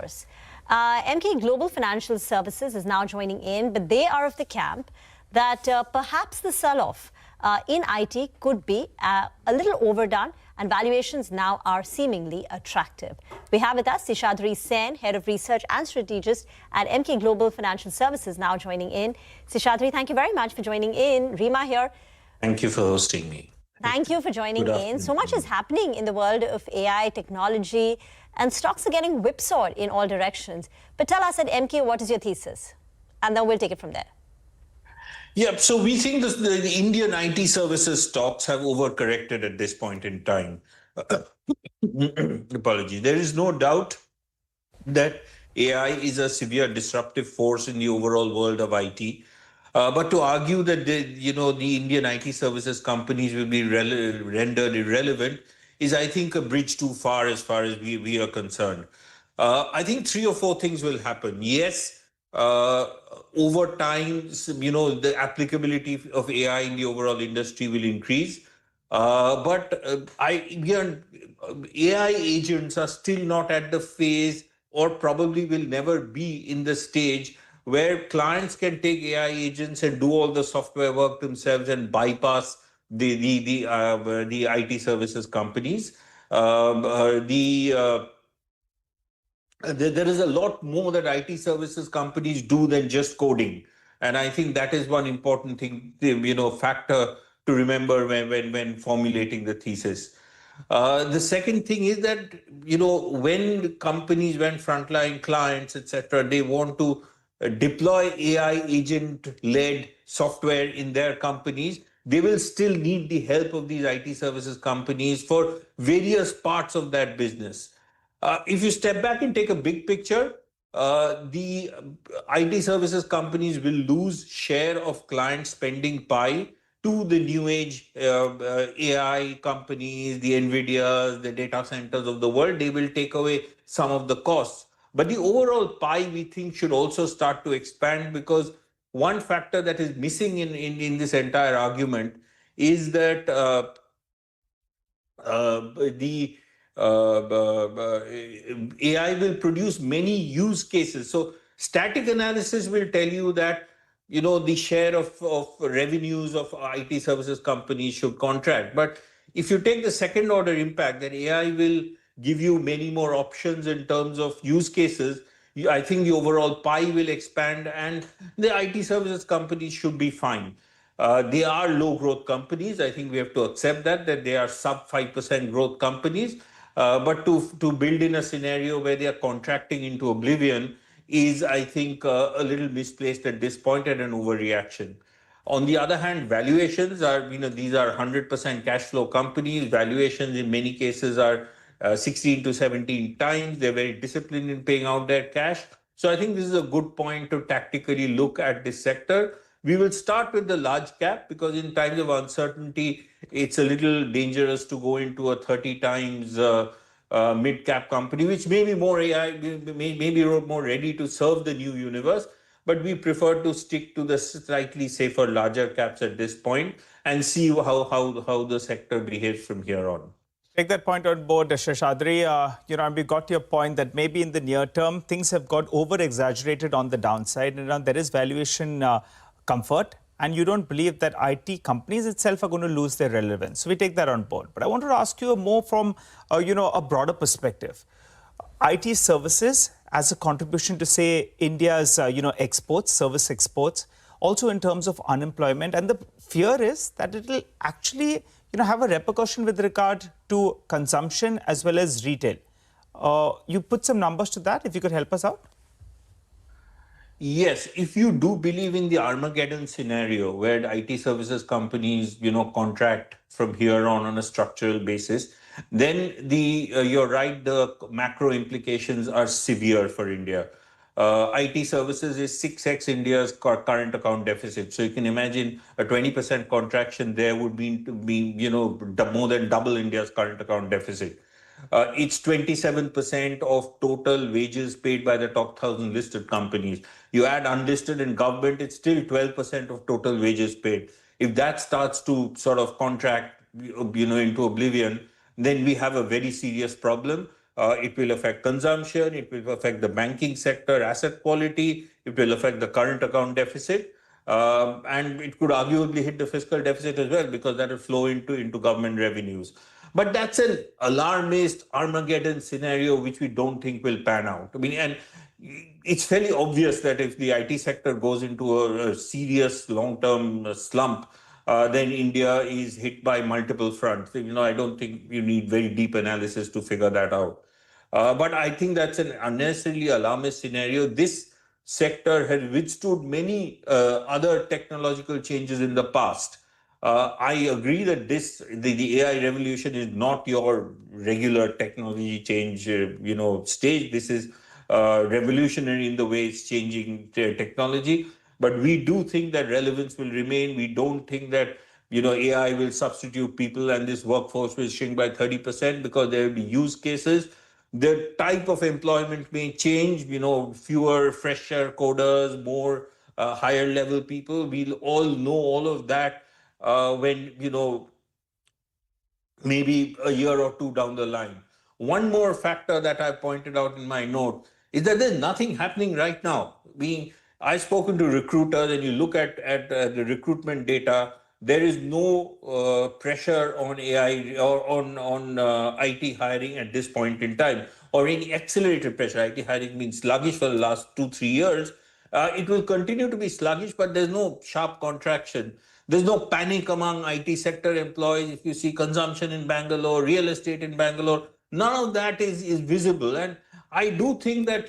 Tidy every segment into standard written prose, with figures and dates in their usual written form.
course. Emkay Global Financial Services is now joining in, but they are of the camp that perhaps the sell-off in IT could be a little overdone, and valuations now are seemingly attractive. We have with us Seshadri Sen, Head of Research and Strategist at Emkay Global Financial Services, now joining in. Seshadri, thank you very much for joining in. Reema here. Thank you for hosting me. Thank you for joining in. So much is happening in the world of AI technology, and stocks are getting whipsawed in all directions. But tell us at Emkay, what is your thesis? And then we'll take it from there. Yeah, so we think the Indian IT services stocks have overcorrected at this point in time. Apologies. There is no doubt that AI is a severe disruptive force in the overall world of IT. But to argue that the Indian IT services companies will be rendered irrelevant is, I think, a bridge too far as we are concerned. I think 3 or 4 things will happen. Yes, over time, the applicability of AI in the overall industry will increase. But AI agents are still not at the phase, or probably will never be in the stage where clients can take AI agents and do all the software work themselves and bypass the IT services companies. There is a lot more that IT services companies do than just coding, and I think that is one important thing, factor to remember when formulating the thesis. The second thing is that when frontline clients, etc., they want to deploy AI agent-led software in their companies, they will still need the help of these IT services companies for various parts of that business. If you step back and take a big picture, the IT services companies will lose share of client spending pie to the new age AI companies, the NVIDIAs, the data centers of the world. They will take away some of the costs. But the overall pie, we think, should also start to expand, because one factor that is missing in this entire argument is that AI will produce many use cases. So static analysis will tell you that the share of revenues of IT services companies should contract. But if you take the second order impact, that AI will give you many more options in terms of use cases, I think the overall pie will expand, and the IT services companies should be fine. They are low growth companies. I think we have to accept that they are sub 5% growth companies. But to build in a scenario where they are contracting into oblivion is, I think, a little misplaced at this point, and an overreaction. On the other hand, valuations are, these are 100% cash flow companies. Valuations in many cases are 16 to 17 times. They're very disciplined in paying out their cash. So I think this is a good point to tactically look at this sector. We will start with the large cap, because in times of uncertainty, it's a little dangerous to go into a 30 times mid cap company, which may be more AI, maybe more ready to serve the new universe. But we prefer to stick to the slightly safer larger caps at this point and see how the sector behaves from here on. Take that point on board, Seshadri. We got your point that maybe in the near term, things have got over-exaggerated on the downside, and there is valuation comfort, and you don't believe that IT companies itself are going to lose their relevance. So we take that on board. But I wanted to ask you more from, a broader perspective. IT services as a contribution to, say, India's, exports, service exports, also in terms of unemployment. And the fear is that it will actually have a repercussion with regard to consumption as well as retail. You put some numbers to that, if you could help us out. Yes, if you do believe in the Armageddon scenario where the IT services companies, contract from here on a structural basis, then you're right, the macro implications are severe for India. IT services is 6x India's current account deficit. So you can imagine a 20% contraction there would mean to be, more than double India's current account deficit. It's 27% of total wages paid by the top 1,000 listed companies. You add unlisted and government, it's still 12% of total wages paid. If that starts to sort of contract, into oblivion, then we have a very serious problem. It will affect consumption. It will affect the banking sector, asset quality. It will affect the current account deficit. And it could arguably hit the fiscal deficit as well, because that will flow into government revenues. But that's an alarmist Armageddon scenario which we don't think will pan out. I mean, and it's fairly obvious that if the IT sector goes into a serious long-term slump, then India is hit by multiple fronts. I don't think you need very deep analysis to figure that out. But I think that's an unnecessarily alarmist scenario. This sector has withstood many other technological changes in the past. I agree that the AI revolution is not your regular technology change, stage. This is revolutionary in the way it's changing technology. But we do think that relevance will remain. We don't think that AI will substitute people and this workforce will shrink by 30%, because there will be use cases. The type of employment may change, fewer fresher coders, more higher level people. We'll all know all of that when, maybe a year or two down the line. One more factor that I pointed out in my note is that there's nothing happening right now. I've spoken to recruiters, and you look at the recruitment data, there is no pressure on AI or on IT hiring at this point in time, or any accelerated pressure. IT hiring been sluggish for the last 2-3 years. It will continue to be sluggish, but there's no sharp contraction. There's no panic among IT sector employees. If you see consumption in Bangalore, real estate in Bangalore, none of that is visible. And I do think that,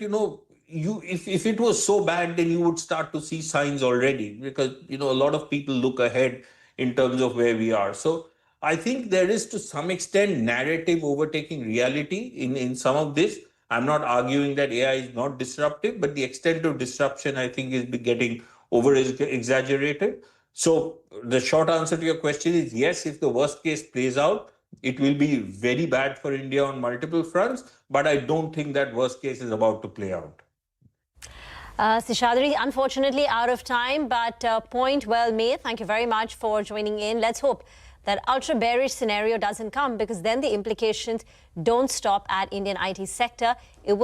if it was so bad, then you would start to see signs already, because, a lot of people look ahead in terms of where we are. So I think there is, to some extent, narrative overtaking reality in some of this. I'm not arguing that AI is not disruptive, but the extent of disruption, I think, is getting over-exaggerated. So the short answer to your question is yes, if the worst case plays out, it will be very bad for India on multiple fronts, but I don't think that worst case is about to play out. Seshadri, unfortunately out of time, but point well made. Thank you very much for joining in. Let's hope that ultra-bearish scenario doesn't come, because then the implications don't stop at Indian IT sector. It will